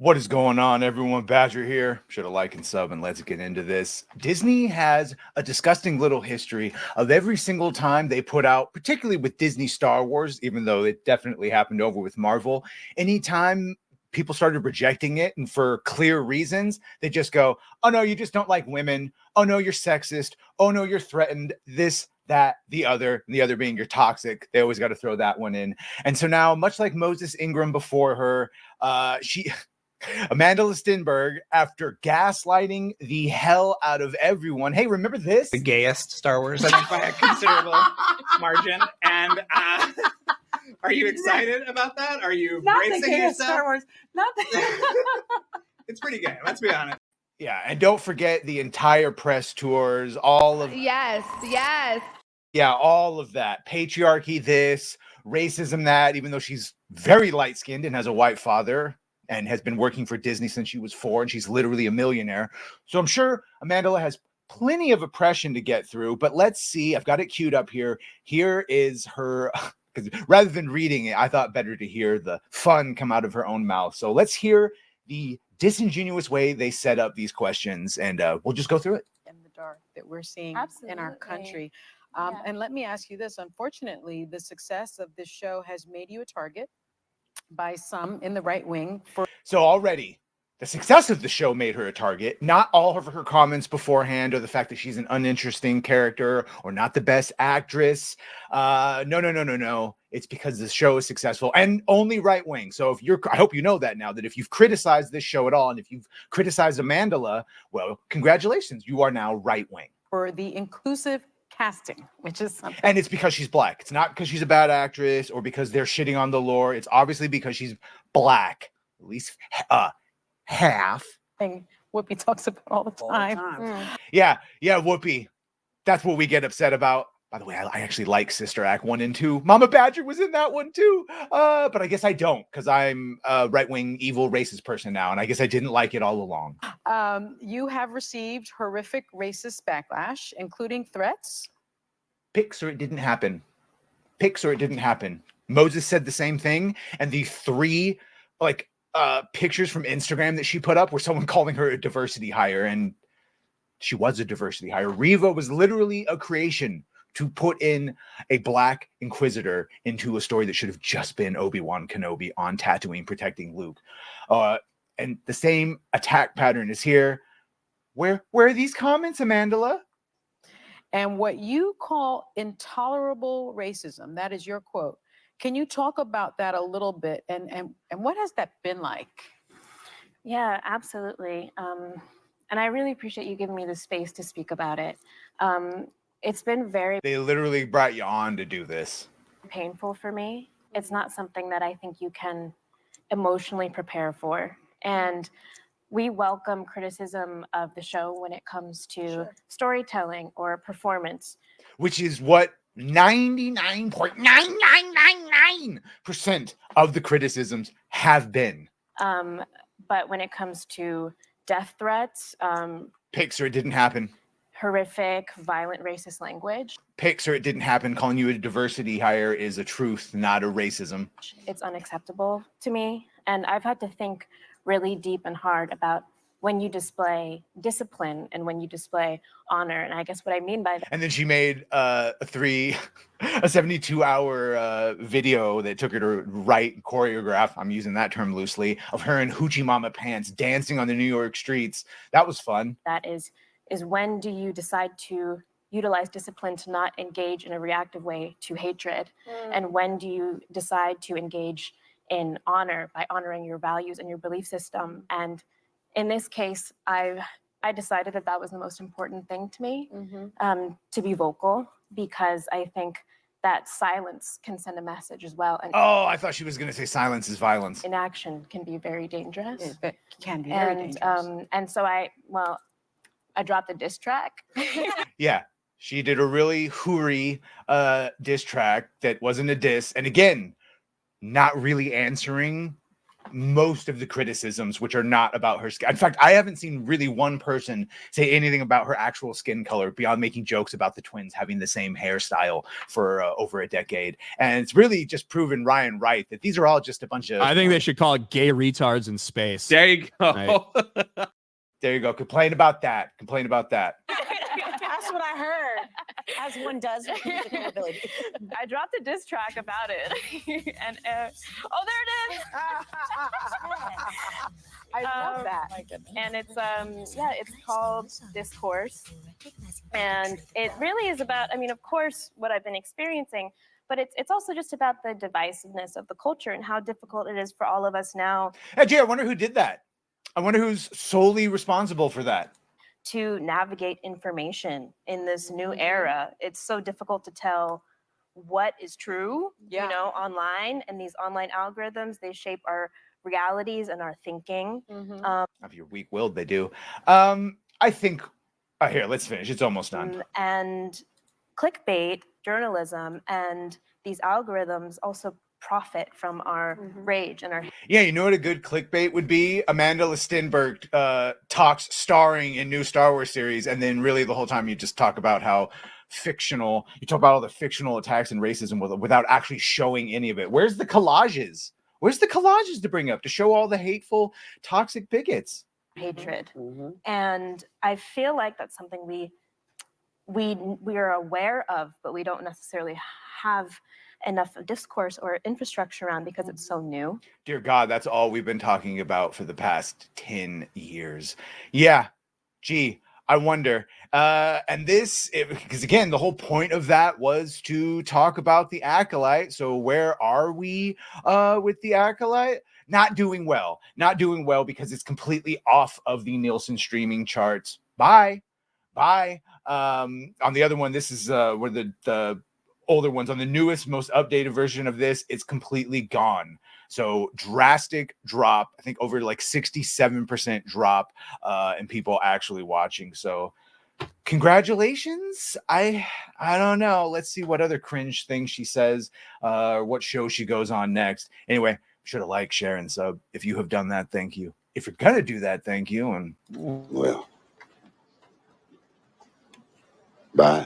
What is going on, everyone? Badger here. Should have liked and sub, and let's get into this. Disney has a disgusting little history of every single time they put out, particularly with Disney Star Wars, even though it definitely happened over with Marvel. Anytime people started rejecting it, and for clear reasons, they just go, oh no, you just don't like women. Oh no, you're sexist. Oh no, you're threatened. This, that, the other being you're toxic. They always got to throw that one in. And so now, much like Moses Ingram before her, Amandla Stenberg, after gaslighting the hell out of everyone. Hey, remember this? The gayest Star Wars, I think, by a considerable margin. And are you excited about that? Are you Not bracing the gayest yourself? Star Wars. Not the It's pretty gay, let's be honest. Yeah, and don't forget the entire press tours, all of Yes. yeah, all of that. Patriarchy, this, racism, that, even though she's very light-skinned and has a white father and has been working for Disney since she was 4, and she's literally a millionaire. So I'm sure Amandla has plenty of oppression to get through, but let's see. I've got it queued up here. Here is her, because rather than reading it, I thought better to hear the fun come out of her own mouth. So let's hear the disingenuous way they set up these questions, and we'll just go through it. in the dark that we're seeing in Absolutely. our country. Yeah. And let me ask you this. Unfortunately, the success of this show has made you a target by some in the right wing for So already, the success of the show made her a target. Not all of her comments beforehand, or the fact that she's an uninteresting character, or not the best actress. No. It's because the show is successful and only right wing. So I hope you know that now, that if you've criticized this show at all, and if you've criticized Amandla, well, congratulations, you are now right wing. the inclusive casting, which is something. And it's because she's black. It's not because she's a bad actress or because they're shitting on the lore. It's obviously because she's black, at least half. thing Whoopi talks about all the time. Yeah, Whoopi. That's what we get upset about. By the way, I actually like Sister Act 1 and 2. Mama Badger was in that one too. But I guess I don't, because I'm a right-wing, evil, racist person now. And I guess I didn't like it all along. You have received horrific racist backlash, including threats. Pics or it didn't happen. Pics or it didn't happen. Moses said the same thing. And the 3 pictures from Instagram that she put up were someone calling her a diversity hire. And she was a diversity hire. Reva was literally a creation to put in a black inquisitor into a story that should have just been Obi-Wan Kenobi on Tatooine protecting Luke. And the same attack pattern is here. Where are these comments, Amandla? And what you call intolerable racism, that is your quote. Can you talk about that a little bit? And what has that been like? Yeah, absolutely. And I really appreciate you giving me the space to speak about it. It's been very They literally brought you on to do this. painful for me. It's not something that I think you can emotionally prepare for. And we welcome criticism of the show when it comes to storytelling or performance. Which is what 99.9999% of the criticisms have been. But when it comes to death threats, Pics or it didn't happen. horrific, violent, racist language, Pics or it didn't happen. Calling you a diversity hire is a truth, not a racism. it's unacceptable to me. And I've had to think really deep and hard about when you display discipline and when you display honor. And I guess what I mean by that. And then she made a 72-hour video that took her to write, choreograph, I'm using that term loosely, of her in Hoochie Mama pants dancing on the New York streets. That was fun. That is when do you decide to utilize discipline to not engage in a reactive way to hatred? And when do you decide to engage in honor by honoring your values and your belief system? And in this case, I decided that was the most important thing to me, to be vocal, because I think that silence can send a message as well. And Oh, I thought she was going to say silence is violence. inaction can be very dangerous. It can be very dangerous. And so I dropped the diss track. Yeah, she did a really hoory diss track that wasn't a diss. And again, not really answering most of the criticisms, which are not about her skin. In fact, I haven't seen really one person say anything about her actual skin color beyond making jokes about the twins having the same hairstyle for over a decade. And it's really just proven Ryan right that these are all just a bunch of. I think they should call it gay retards in space. There you go. Right. There you go. Complain about that. Complain about that. That's what I heard. As one does with musical ability. I dropped a diss track about it. And oh, there it is. I love that. And it's it's called Discourse. And it really is about, I mean, of course, what I've been experiencing, but it's also just about the divisiveness of the culture and how difficult it is for all of us now. Hey, Jay, I wonder who did that. I wonder who's solely responsible for that. To navigate information in this new era. It's so difficult to tell what is true, Yeah. you know, online, and these online algorithms, they shape our realities and our thinking. If you're weak-willed, they do. I think. Here, let's finish. It's almost done. And clickbait journalism and these algorithms also profit from our rage and our Yeah, you know what a good clickbait would be? Amandla Stenberg talks starring in new Star Wars series, and then really the whole time you just talk about how fictional. You talk about all the fictional attacks and racism without actually showing any of it. Where's the collages? Where's the collages to bring up to show all the hateful, toxic bigots? hatred. And I feel like that's something we are aware of, but we don't necessarily have enough discourse or infrastructure around because it's so new. Dear God, that's all we've been talking about for the past 10 years. Yeah, gee, I wonder. And this, because again, the whole point of that was to talk about the Acolyte. So where are we with the Acolyte? Not doing well. Not doing well because it's completely off of the Nielsen streaming charts. Bye. On the other one, this is where the older ones. On the newest, most updated version of this, it's completely gone. So drastic drop. I think over like 67% drop in people actually watching. So congratulations. I don't know. Let's see what other cringe thing she says, what show she goes on next. Anyway, should have liked, share, and sub. If you have done that, thank you. If you're gonna do that, thank you. And well, bye.